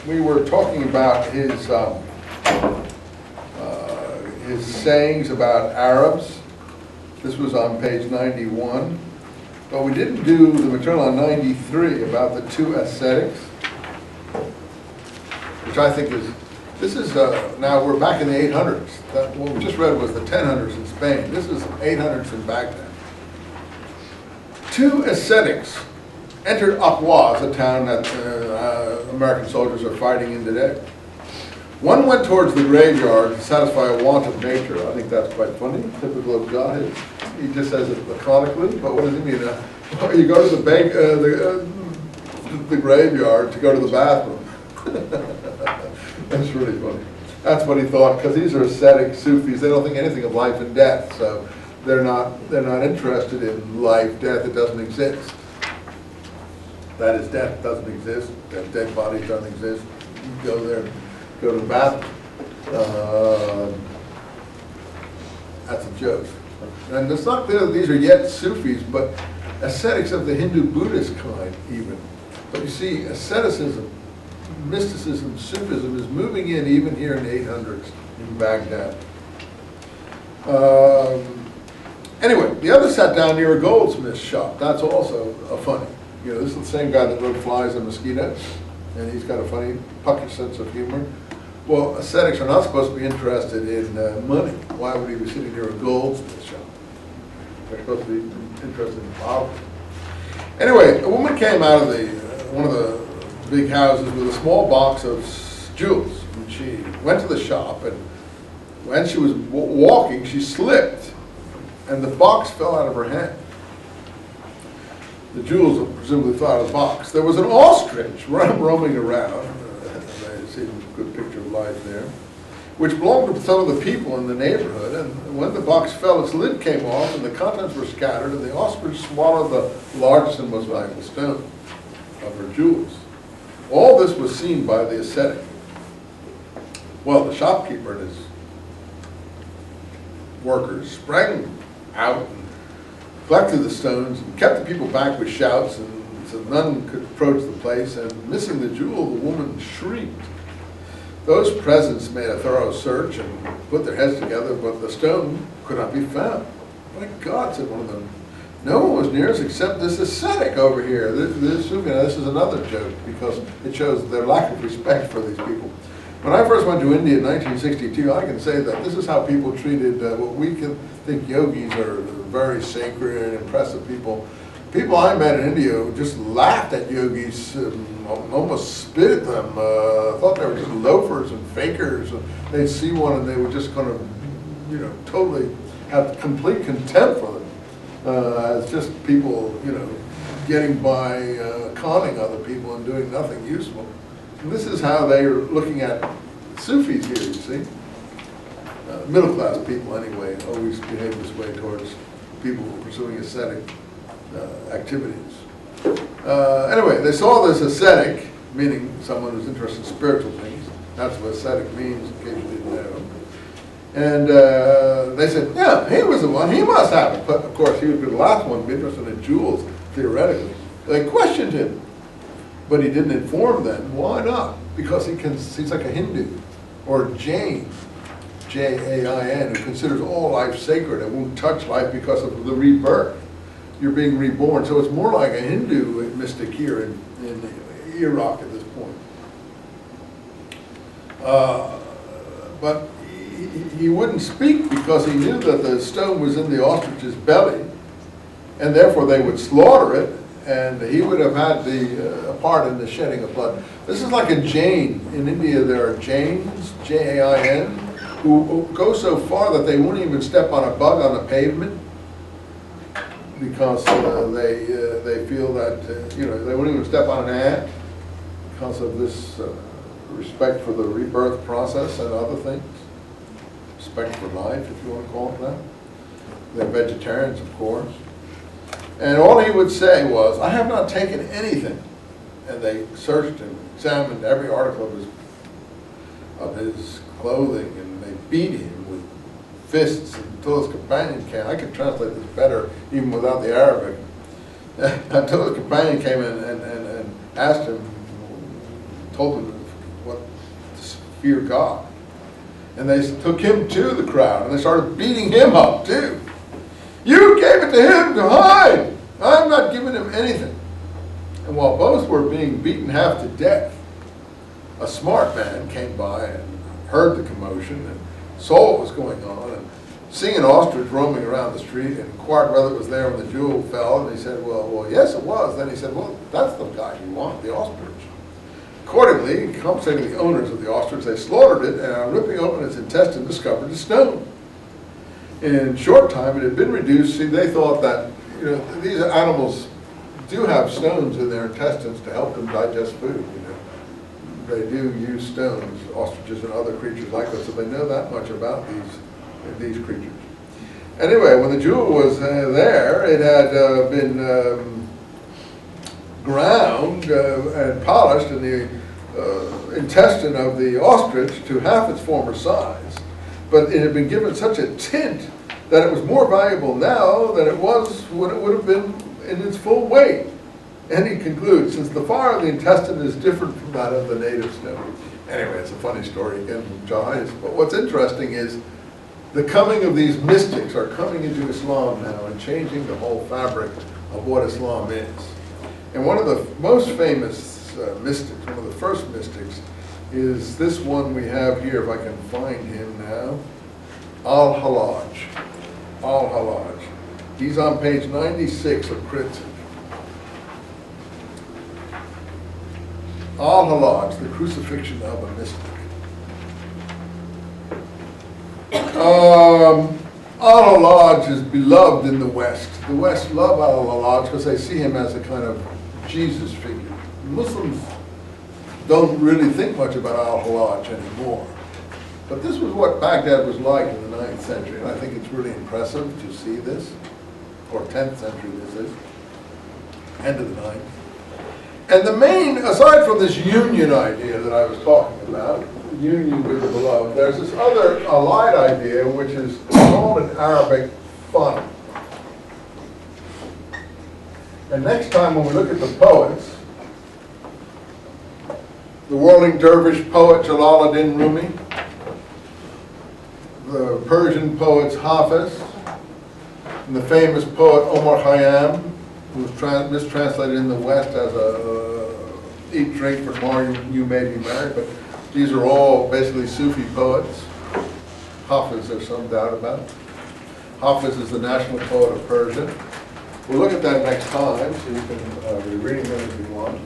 we were talking about his sayings about Arabs. This was on page 91. But we didn't do the material on 93 about the two ascetics, which I think is, this is, now we're back in the 800s. What we just read was the 1000s in Spain. This is 800s in Baghdad. Two ascetics entered Aqwas, a town that American soldiers are fighting in today. One went towards the graveyard to satisfy a want of nature. I think that's quite funny, typical of God. He just says it laconically, but what does he mean? You go to the graveyard to go to the bathroom. That's really funny. That's what he thought, because these are ascetic Sufis. They don't think anything of life and death, so they're not interested in life, death. It doesn't exist. That is, death doesn't exist. Dead bodies don't exist. You go there, go to the bathroom. That's a joke. And it's not clear that these are yet Sufis, but ascetics of the Hindu-Buddhist kind even. But you see, asceticism, mysticism, Sufism is moving in even here in the 800s in Baghdad. Anyway, the other sat down near a goldsmith's shop. That's also a funny. You know, this is the same guy that wrote Flies and Mosquitoes, and he's got a funny, puckish sense of humor. Well, ascetics are not supposed to be interested in money. Why would he be sitting near a goldsmith shop? They're supposed to be interested in poverty. Anyway, a woman came out of one of the big houses with a small box of jewels. And she went to the shop, and when she was walking, she slipped, and the box fell out of her hand. The jewels presumably fell out of the box. There was an ostrich roaming around. I see a good picture of life there, which belonged to some of the people in the neighborhood. And when the box fell, its lid came off, and the contents were scattered, and the ostrich swallowed the largest and most valuable stone of her jewels. All this was seen by the ascetic. Well, the shopkeeper and his workers sprang out and collected the stones and kept the people back with shouts, and so none could approach the place, and missing the jewel, the woman shrieked. Those present made a thorough search and put their heads together, but the stone could not be found. My God, said one of them, no one was near us except this ascetic over here. This is another joke, because it shows their lack of respect for these people. When I first went to India in 1962, I can say that this is how people treated what we can think yogis are very sacred and impressive people. People I met in India just laughed at yogis, almost spit at them, thought they were just loafers and fakers. And they'd see one and they would just kind of, you know, totally have complete contempt for them as just people, you know, getting by, conning other people and doing nothing useful. And this is how they are looking at Sufis here, you see. Middle-class people, anyway, always behave this way towards people pursuing ascetic activities. Anyway, they saw this ascetic, meaning someone who's interested in spiritual things. That's what ascetic means, in case you didn't know. And they said, yeah, he was the one, he must have it. But of course, he would be the last one to be interested in jewels, theoretically. They questioned him, but he didn't inform them. Why not? Because he's like a Hindu, or Jain, J-A-I-N, who considers all life sacred and won't touch life because of the rebirth. You're being reborn. So it's more like a Hindu mystic here in Iraq at this point. But he wouldn't speak because he knew that the stone was in the ostrich's belly, and therefore they would slaughter it, and he would have had a part in the shedding of blood. This is like a Jain. In India there are Jains, J-A-I-N, who go so far that they won't even step on a bug on the pavement, because they feel that, you know, they won't even step on an ant because of this respect for the rebirth process and other things. Respect for life, if you want to call it that. They're vegetarians, of course. And all he would say was, I have not taken anything. And they searched and examined every article of his clothing, and they beat him with fists until his companion came. I could translate this better even without the Arabic. Until his companion came in and asked him, told him what to fear God. And they took him to the crowd, and they started beating him up too. You gave it to him to hide. I'm not giving him anything. And while both were being beaten half to death, a smart man came by and heard the commotion and saw what was going on, and seeing an ostrich roaming around the street, and inquired whether it was there when the jewel fell. And he said, well, yes, it was. Then he said, well, that's the guy you want, the ostrich. Accordingly, compensating the owners of the ostrich, they slaughtered it, and on ripping open its intestine, discovered a stone. In short time, it had been reduced. See, they thought that, you know, these animals do have stones in their intestines to help them digest food. You know, they do use stones, ostriches and other creatures like that, so they know that much about these creatures. Anyway, when the jewel was there, it had been ground and polished in the intestine of the ostrich to half its former size, but it had been given such a tint that it was more valuable now than it was when it would have been in its full weight. And he concludes, since the fire of the intestine is different from that of the native stone. Anyway, it's a funny story again from Giants, but what's interesting is the coming of these mystics are coming into Islam now and changing the whole fabric of what Islam is. And one of the most famous mystics, one of the first mystics, is this one we have here, if I can find him now, Al-Hallaj. Al-Hallaj. He's on page 96 of Kritzig. Al-Hallaj, the crucifixion of a mystic. Al-Hallaj is beloved in the West. The West love Al-Hallaj because they see him as a kind of Jesus figure. Muslims don't really think much about Al-Hallaj anymore. But this was what Baghdad was like in the 9th century, and I think it's really impressive to see this, or 10th century this is, end of the 9th. And the main, aside from this union idea that I was talking about, union with the beloved, there's this other allied idea which is called in Arabic fun. And next time when we look at the poets, the whirling dervish poet Jalaluddin Rumi, the Persian poets Hafiz, and the famous poet Omar Khayyam, who was mistranslated in the West as eat, drink, for tomorrow you may be married, but these are all basically Sufi poets. Hafiz, there's some doubt about. Hafiz is the national poet of Persia. We'll look at that next time, so you can be reading them if you want.